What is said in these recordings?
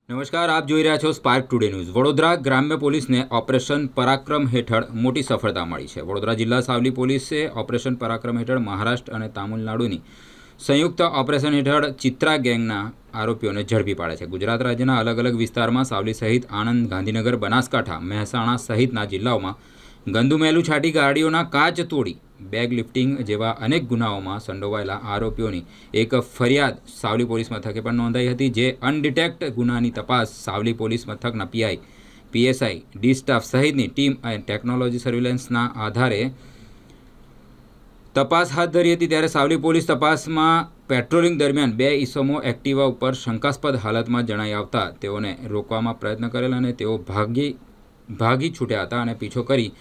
નમસ્કાર, આપ જોઈ રહ્યા છો સ્પાર્ક ટુડે ન્યૂઝ। વડોદરા ગ્રામ્ય પોલીસને ઓપરેશન પરાક્રમ હેઠળ મોટી સફળતા મળી છે। વડોદરા જિલ્લા સાવલી પોલીસે ઓપરેશન પરાક્રમ હેઠળ મહારાષ્ટ્ર અને તામિલનાડુની સંયુક્ત ઓપરેશન હેઠળ ચિત્રા ગેંગના આરોપીઓને ઝડપી પાડ્યા છે। ગુજરાત રાજ્યના અલગ અલગ વિસ્તારમાં સાવલી સહિત આણંદ, ગાંધીનગર, બનાસકાંઠા, મહેસાણા સહિતના જિલ્લાઓમાં ગંદુમેલું છાંટી ગાડીઓના કાચ તોડી બેગ લિફ્ટિંગ જેવા અનેક ગુનાઓમાં સંડોવાયેલા આરોપીઓની એક ફરિયાદ સાવલી પોલીસ મથકે પણ નોંધાઈ હતી, જે અનડિટેક્ટ ગુનાની તપાસ સાવલી પોલીસ મથકના પીઆઈ, પીએસઆઈ, ડી સ્ટાફ સહિતની ટીમ અને ટેકનોલોજી સર્વેલન્સના આધારે તપાસ હાથ ધરી હતી। ત્યારે સાવલી પોલીસ તપાસમાં પેટ્રોલિંગ દરમિયાન બે ઈસમો એક્ટિવા ઉપર શંકાસ્પદ હાલતમાં જણાઈ આવતા તેઓને રોકવામાં પ્રયત્ન કરેલ અને તેઓ ભાગી છૂટ્યા હતા અને પીછો કરી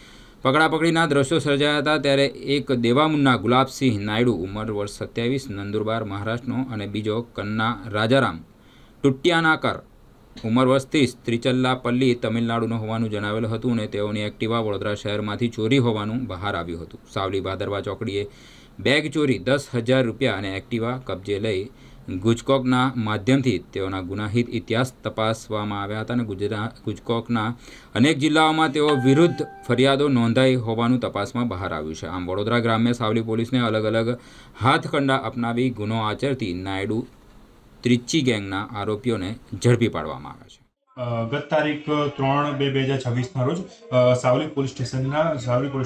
પકડાપકડીના દ્રશ્યો સર્જાયા હતા। ત્યારે એક દેવામુન્ના ગુલાબસિંહ નાયડુ ઉંમર વર્ષ 27 નંદુરબાર મહારાષ્ટ્રનો અને બીજો કન્ના રાજારામ ટુટ્યાનાકર ઉંમર વર્ષ 30 ત્રિચલ્લાપલ્લી તમિલનાડુનો હોવાનું જણાવેલું હતું અને તેઓની એક્ટિવા વડોદરા શહેરમાંથી ચોરી હોવાનું બહાર આવ્યું હતું। સાવલી ભાદરવા ચોકડીએ બેગ ચોરી, 10,000 રૂપિયા અને એક્ટિવા કબજે લઈ ગુજકોકના માધ્યમથી તેઓના ગુનાહિત ઇતિહાસ તપાસવામાં આવ્યા હતા અને ગુજકોકના અનેક જિલ્લાઓમાં તેઓ વિરુદ્ધ ફરિયાદો નોંધાઈ હોવાનું તપાસમાં બહાર આવ્યું છે। આમ વડોદરા ગ્રામ્ય સાવલી પોલીસને અલગ અલગ હાથકંડા અપનાવી ગુનો આચરતી નાયડુ ત્રિચી ગેંગના આરોપીઓને ઝડપી પાડવામાં આવ્યા છે। ગત તારીખ 3/2/2026ના રોજ સાવલી પોલીસ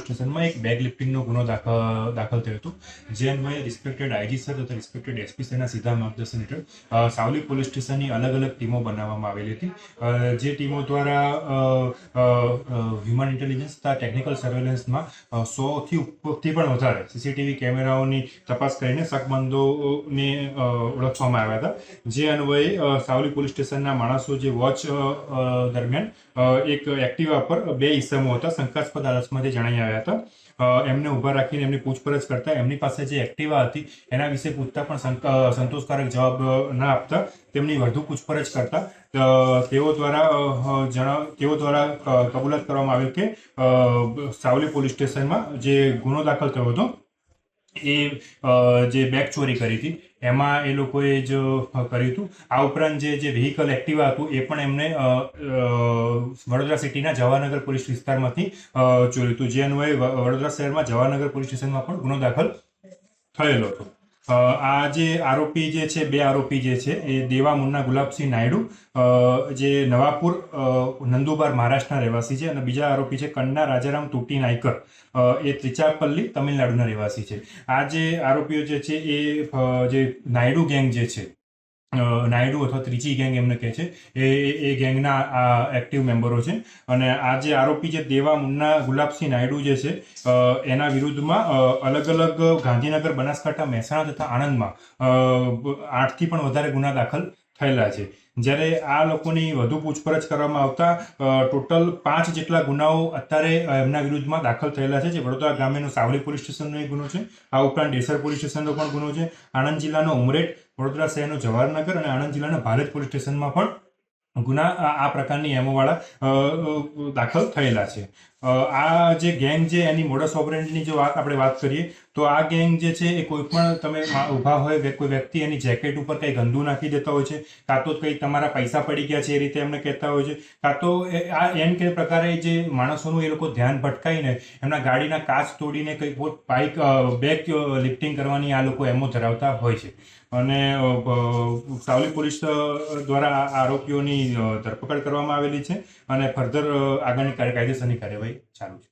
સ્ટેશનમાં એક બેગ લિફ્ટિંગનો ગુનો દાખલ થયો હતો, જે અન્વયે રિસ્પેક્ટેડ આઈજી સર તથા રિસ્પેક્ટેડ એસપી સરના સીધા માર્ગદર્શન હેઠળ સાવલી પોલીસ સ્ટેશનની અલગ અલગ ટીમો બનાવવામાં આવેલી હતી, જે ટીમો દ્વારા હ્યુમન ઇન્ટેલિજન્સ તથા ટેકનિકલ સર્વેલન્સમાં 100થી પણ વધારે સીસીટીવી કેમેરાઓની તપાસ કરીને શકમંદોને ઓળખવામાં આવ્યા હતા। જે અન્વયે સાવલી પોલીસ સ્ટેશનના માણસો જે વોચ દરમિયાન એક એક્ટિવા પર બે ઈસમો હતા, શંકાસ્પદ હાલતમાં જણાઈ આવ્યા હતા। એમને ઊભા રાખીને એમની પૂછપરછ કરતા એમની પાસે જે એક્ટિવા હતી એના વિશે પૂછતા પણ સંતોષકારક જવાબ ના આપતા તેમની વધુ પૂછપરછ કરતા તેઓ દ્વારા કબૂલાત કરવામાં આવ્યું કે સાવલી પોલીસ સ્ટેશનમાં જે ગુનો દાખલ થયો હતો એ જે બેગ ચોરી કરી હતી એમાં એ લોકોએ જ કર્યું હતું। આ ઉપરાંત જે વ્હીકલ એક્ટિવા હતું એ પણ એમને વડોદરા સિટીના જવાહરનગર પોલીસ વિસ્તારમાંથી ચોર્યું હતું, જે અન્વયે વડોદરા શહેરમાં જવાહરનગર પોલીસ સ્ટેશનમાં પણ ગુનો દાખલ થયેલો હતો। આ જે આરોપી જે છે, બે આરોપી જે છે એ દેવામુન્ના ગુલાબસિંહ નાયડુ જે નવાપુર નંદુબાર મહારાષ્ટ્રના રહેવાસી છે અને બીજા આરોપી છે કન્ના રાજારામ તૂટી નાયકર એ ત્રિચાપલ્લી તમિલનાડુના રહેવાસી છે। આ જે આરોપીઓ જે છે એ જે નાયડુ ગેંગ જે છે, નાયડુ અથવા ત્રિચી ગેંગ એમને કહે છે, એ ગેંગના એક્ટિવ મેમ્બરો છે અને આ જે આરોપી છે દેવામુન્ના ગુલાબસિંહ નાયડુ જે છે એના વિરુદ્ધમાં અલગ અલગ ગાંધીનગર, બનાસકાંઠા, મહેસાણા તથા આણંદમાં 8થી પણ વધારે ગુના દાખલ થયેલા છે। જ્યારે આ લોકોની વધુ પૂછપરછ કરવામાં આવતા ટોટલ 5 જેટલા ગુનાઓ અત્યારે એમના વિરુદ્ધમાં દાખલ થયેલા છે, જે વડોદરા ગ્રામ્યનો સાવલી પોલીસ સ્ટેશનનો એક ગુનો છે, આ ઉપરાંત ડેસર પોલીસ સ્ટેશનનો પણ ગુનો છે, આણંદ જિલ્લાનો ઉમરેઠ, વડોદરા શહેરનો જવાહરનગર અને આણંદ જિલ્લાના ભાલેજ પોલીસ સ્ટેશનમાં પણ ગુના આ પ્રકારની એમોવાળા દાખલ થયેલા છે। આ જે ગેંગ છે એની મોડસ ઓપરેન્ડીની જો આપણે વાત કરીએ તો આ ગેંગ જે છે એ કોઈ પણ તમે ઊભા હોય કોઈ વ્યક્તિ એની જેકેટ ઉપર કંઈ ગંદુ નાખી દેતા હોય છે, કાં તો કંઈ તમારા પૈસા પડી ગયા છે એ રીતે એમને કહેતા હોય છે, કાં તો આ એમ કે પ્રકારે જે માણસોનું એ લોકો ધ્યાન ભટકાઈને એમના ગાડીના કાચ તોડીને કંઈ બેગ લિફ્ટિંગ કરવાની આ લોકો એમો ધરાવતા હોય છે અને સાવલી પોલીસ દ્વારા આરોપીઓની ધરપકડ કરવામાં આવેલી છે અને ફર્ધર આગળની કાયદેસરની કાર્યવાહી ચાલુ છે।